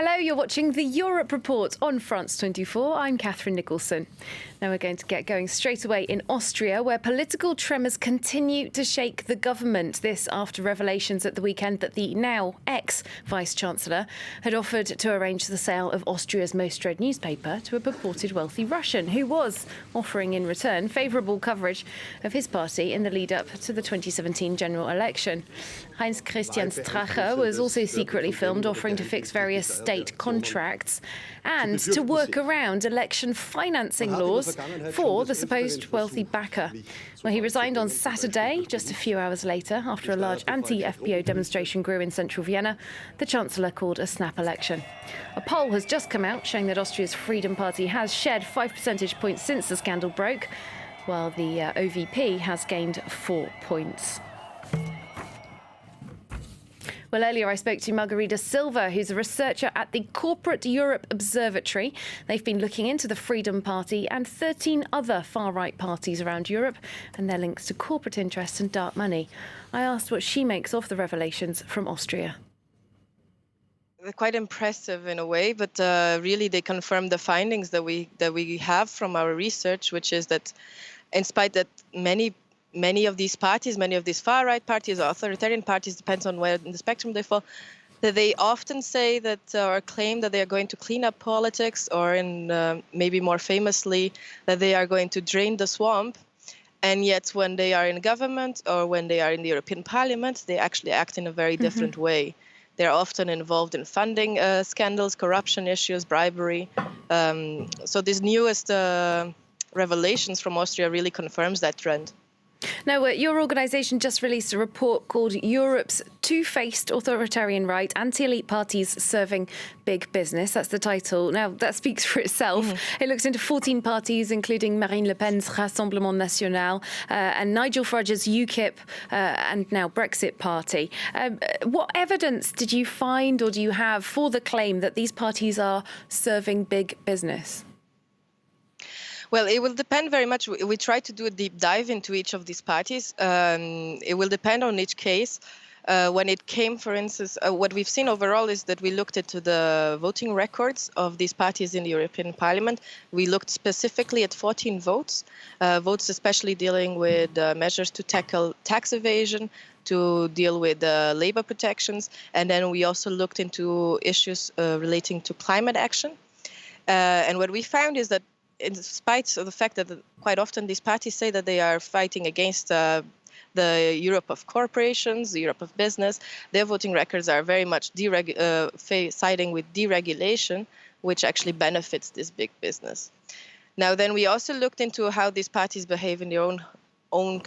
Hello, you're watching the Europe Report on France 24. I'm Catherine Nicholson. Now we're going to get going straight away in Austria, where political tremors continue to shake the government. This after revelations at the weekend that the now ex-Vice-Chancellor had offered to arrange the sale of Austria's most read newspaper to a purported wealthy Russian who was offering in return favourable coverage of his party in the lead-up to the 2017 general election. Heinz-Christian Strache was also secretly filmed offering to fix various state contracts and to work around election financing laws for the supposed wealthy backer. Well, he resigned on Saturday, just a few hours later, after a large anti-FPO demonstration grew in central Vienna. The Chancellor called a snap election. A poll has just come out showing that Austria's Freedom Party has shed 5 percentage points since the scandal broke, while the OVP has gained 4 points. Well, earlier I spoke to Margarida Silva, who's a researcher at the Corporate Europe Observatory. They've been looking into the Freedom Party and 13 other far-right parties around Europe and their links to corporate interests and dark money. I asked what she makes of the revelations from Austria. They're quite impressive in a way, but really they confirm the findings that we have from our research, which is that in spite that many of these parties, many of these far-right parties, or authoritarian parties, depends on where in the spectrum they fall, that they often say that or claim that they are going to clean up politics, or in maybe more famously, that they are going to drain the swamp. And yet when they are in government or when they are in the European Parliament, they actually act in a very different way. They're often involved in funding scandals, corruption issues, bribery. So these newest revelations from Austria really confirms that trend. Now, your organisation just released a report called Europe's Two-Faced Authoritarian Right, Anti-Elite Parties Serving Big Business. That's the title. Now, that speaks for itself. It looks into 14 parties, including Marine Le Pen's Rassemblement National and Nigel Farage's UKIP and now Brexit Party. What evidence did you find or do you have for the claim that these parties are serving big business? Well, it will depend very much. We try to do a deep dive into each of these parties. It will depend on each case. When it came, for instance, what we've seen overall is that we looked into the voting records of these parties in the European Parliament. We looked specifically at 14 votes especially dealing with measures to tackle tax evasion, to deal with labor protections. And then we also looked into issues relating to climate action. And what we found is that in spite of the fact that quite often these parties say that they are fighting against the Europe of corporations, the Europe of business, their voting records are very much siding with deregulation, which actually benefits this big business. Now, then we also looked into how these parties behave in their own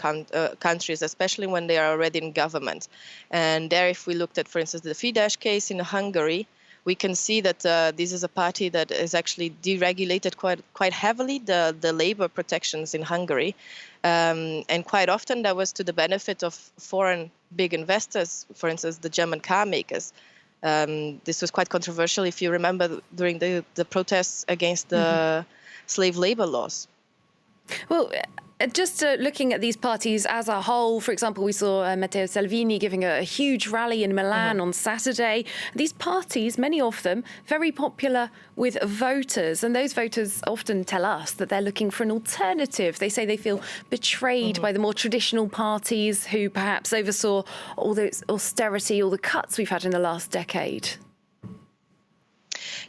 countries, especially when they are already in government. And there, if we looked at, for instance, the Fidesz case in Hungary, we can see that this is a party that is actually deregulated quite heavily, the labor protections in Hungary. And quite often that was to the benefit of foreign big investors, for instance, the German car makers. This was quite controversial, if you remember, during the protests against the slave labor laws. Well, just looking at these parties as a whole, for example, we saw Matteo Salvini giving a huge rally in Milan on Saturday. These parties, many of them, very popular with voters. And those voters often tell us that they're looking for an alternative. They say they feel betrayed by the more traditional parties who perhaps oversaw all the austerity, all the cuts we've had in the last decade.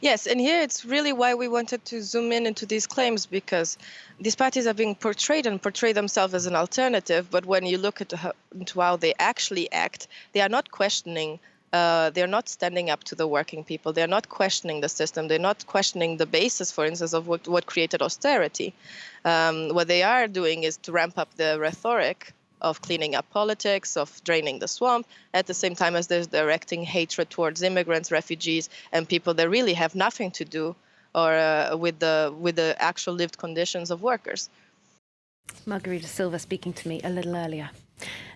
Yes, and here it's really why we wanted to zoom in into these claims, because these parties are being portrayed and portray themselves as an alternative. But when you look into how they actually act, they are not questioning, they're not standing up to the working people. They're not questioning the system. They're not questioning the basis, for instance, of what created austerity. What they are doing is to ramp up the rhetoric of cleaning up politics, of draining the swamp, at the same time as they're directing hatred towards immigrants, refugees, and people that really have nothing to do with the actual lived conditions of workers. Margarida Silva speaking to me a little earlier.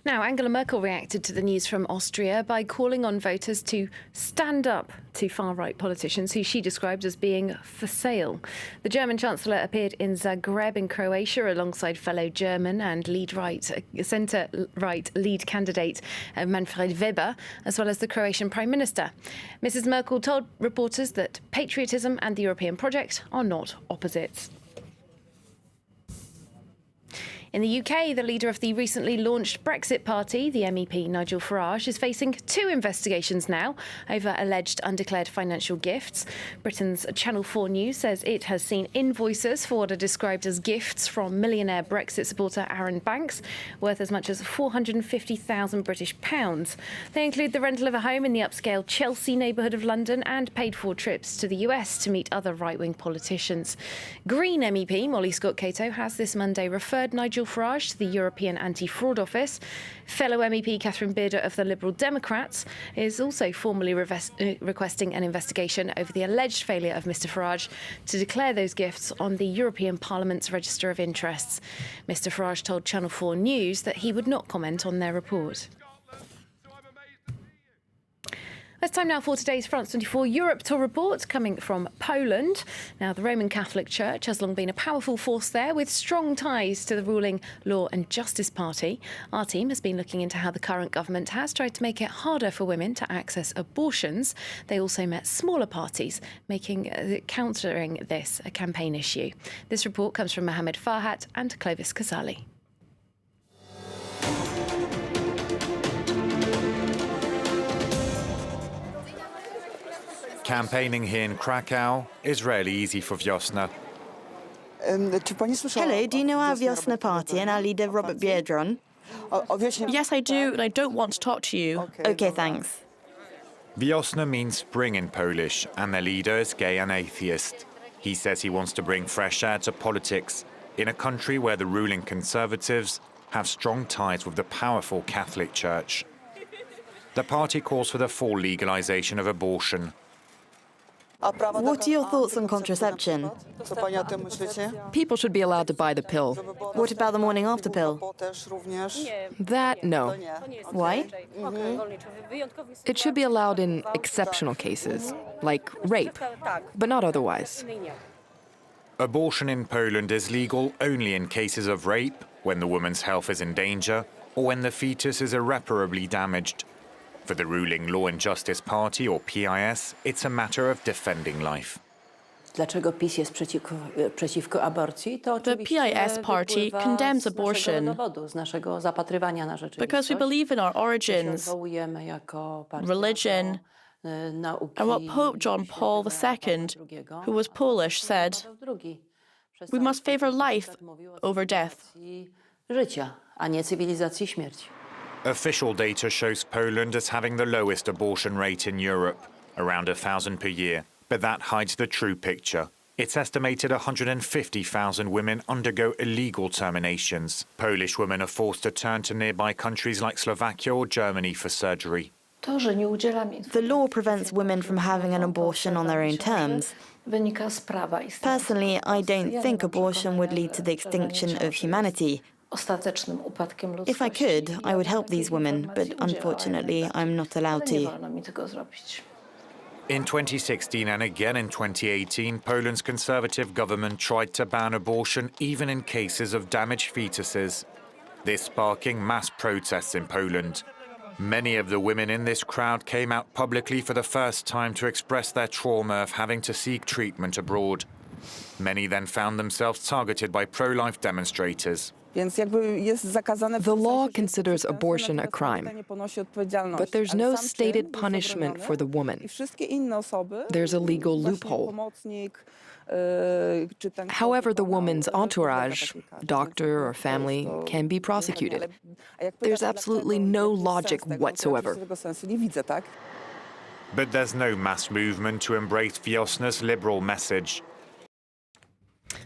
Now, Angela Merkel reacted to the news from Austria by calling on voters to stand up to far-right politicians who she described as being for sale. The German Chancellor appeared in Zagreb in Croatia alongside fellow German and centre-right lead candidate Manfred Weber, as well as the Croatian Prime Minister. Mrs. Merkel told reporters that patriotism and the European project are not opposites. In the UK, the leader of the recently launched Brexit Party, the MEP Nigel Farage, is facing 2 investigations now over alleged undeclared financial gifts. Britain's Channel 4 News says it has seen invoices for what are described as gifts from millionaire Brexit supporter Aaron Banks, worth as much as £450,000 British pounds. They include the rental of a home in the upscale Chelsea neighbourhood of London and paid-for trips to the US to meet other right-wing politicians. Green MEP Molly Scott-Cato has this Monday referred Nigel Farage to the European Anti-Fraud Office. Fellow MEP Catherine Bearder of the Liberal Democrats is also formally requesting an investigation over the alleged failure of Mr Farage to declare those gifts on the European Parliament's Register of Interests. Mr Farage told Channel 4 News that he would not comment on their report. It's time now for today's France 24 Europe Tour report coming from Poland. Now, the Roman Catholic Church has long been a powerful force there with strong ties to the ruling Law and Justice Party. Our team has been looking into how the current government has tried to make it harder for women to access abortions. They also met smaller parties, countering this a campaign issue. This report comes from Mohammed Farhat and Clovis Casali. Campaigning here in Krakow is rarely easy for Wiosna. Hello, do you know our Wiosna party and our leader, Robert Biedron? Yes, I do, and I don't want to talk to you. OK, thanks. Wiosna means spring in Polish, and their leader is gay and atheist. He says he wants to bring fresh air to politics in a country where the ruling Conservatives have strong ties with the powerful Catholic Church. The party calls for the full legalization of abortion. What are your thoughts on contraception? People should be allowed to buy the pill. What about the morning after pill? That, no. Why? It should be allowed in exceptional cases, like rape, but not otherwise. Abortion in Poland is legal only in cases of rape, when the woman's health is in danger, or when the fetus is irreparably damaged. For the ruling Law and Justice Party, or PiS, it's a matter of defending life. The PiS party condemns abortion because we believe in our origins, religion, and what Pope John Paul II, who was Polish, said: we must favor life over death. Official data shows Poland as having the lowest abortion rate in Europe, around 1,000 per year. But that hides the true picture. It's estimated 150,000 women undergo illegal terminations. Polish women are forced to turn to nearby countries like Slovakia or Germany for surgery. The law prevents women from having an abortion on their own terms. Personally, I don't think abortion would lead to the extinction of humanity. If I could, I would help these women, but unfortunately, I'm not allowed to. In 2016 and again in 2018, Poland's Conservative government tried to ban abortion even in cases of damaged fetuses. This sparking mass protests in Poland. Many of the women in this crowd came out publicly for the first time to express their trauma of having to seek treatment abroad. Many then found themselves targeted by pro-life demonstrators. The law considers abortion a crime, but there's no stated punishment for the woman. There's a legal loophole. However, the woman's entourage, doctor or family, can be prosecuted. There's absolutely no logic whatsoever. But there's no mass movement to embrace Wiosna's liberal message.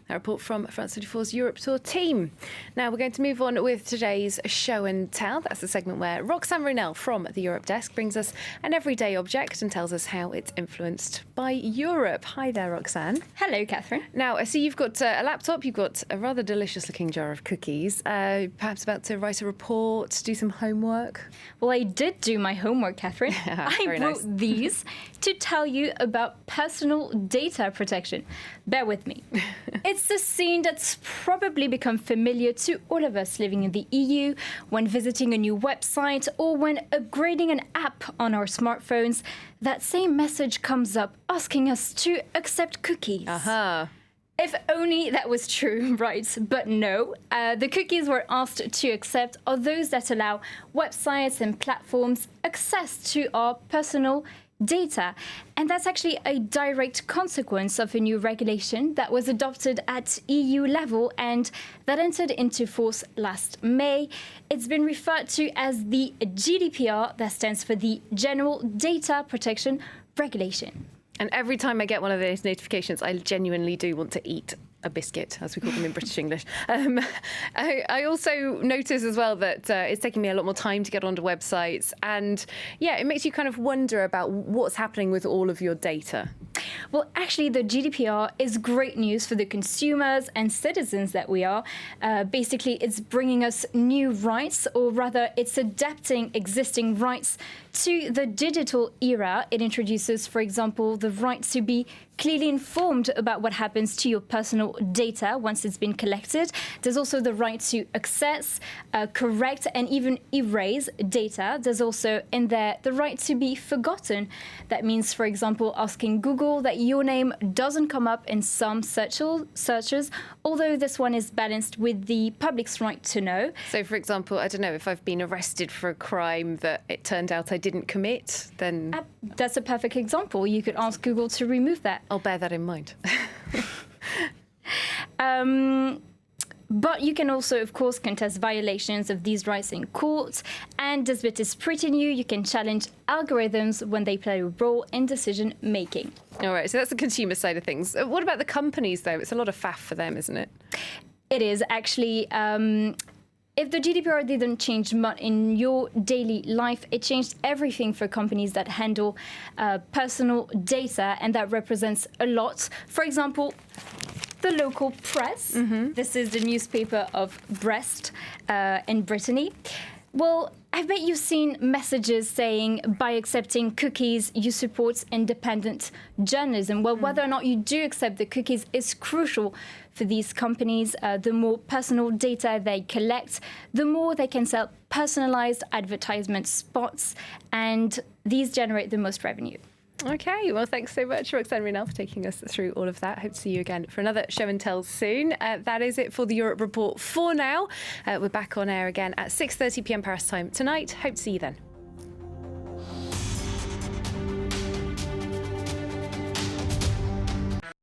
A report from France 24's Europe Tour team. Now we're going to move on with today's show and tell. That's the segment where Roxanne Ronell from the Europe Desk brings us an everyday object and tells us how it's influenced by Europe. Hi there, Roxanne. Hello, Catherine. Now, I see you've got a laptop, you've got a rather delicious-looking jar of cookies. Perhaps about to write a report, do some homework? Well, I did do my homework, Catherine. I Very brought nice. these to tell you about personal data protection. Bear with me. It's the scene that's probably become familiar to all of us living in the EU when visiting a new website or when upgrading an app on our smartphones. That same message comes up asking us to accept cookies. If only that was true, right? But no, the cookies we're asked to accept are those that allow websites and platforms access to our personal data. And that's actually a direct consequence of a new regulation that was adopted at EU level and that entered into force last May. It's been referred to as the GDPR, that stands for the General Data Protection Regulation. And every time I get one of those notifications, I genuinely do want to eat a biscuit, as we call them in British English. I also notice as well that it's taking me a lot more time to get onto websites. And yeah, it makes you kind of wonder about what's happening with all of your data. Well, actually, the GDPR is great news for the consumers and citizens that we are. Basically, it's bringing us new rights, or rather, it's adapting existing rights to the digital era. It introduces, for example, the right to be clearly informed about what happens to your personal data once it's been collected. There's also the right to access, correct, and even erase data. There's also in there the right to be forgotten. That means, for example, asking Google that your name doesn't come up in some searches, although this one is balanced with the public's right to know. So, for example, I don't know, if I've been arrested for a crime that it turned out I didn't commit, then... That's a perfect example. You could ask Google to remove that. I'll bear that in mind. But you can also, of course, contest violations of these rights in court. And this bit is pretty new. You can challenge algorithms when they play a role in decision making. All right, so that's the consumer side of things. What about the companies, though? It's a lot of faff for them, isn't it? It is actually. If the GDPR didn't change much in your daily life, it changed everything for companies that handle personal data, and that represents a lot. For example, the local press. This is the newspaper of Brest in Brittany. Well, I bet you've seen messages saying by accepting cookies, you support independent journalism. Well, whether or not you do accept the cookies is crucial for these companies. The more personal data they collect, the more they can sell personalized advertisement spots, and these generate the most revenue. OK, well, thanks so much, Roxanne Ronell, for taking us through all of that. Hope to see you again for another show and tell soon. That is it for the Europe Report for now. We're back on air again at 6:30 p.m. Paris time tonight. Hope to see you then.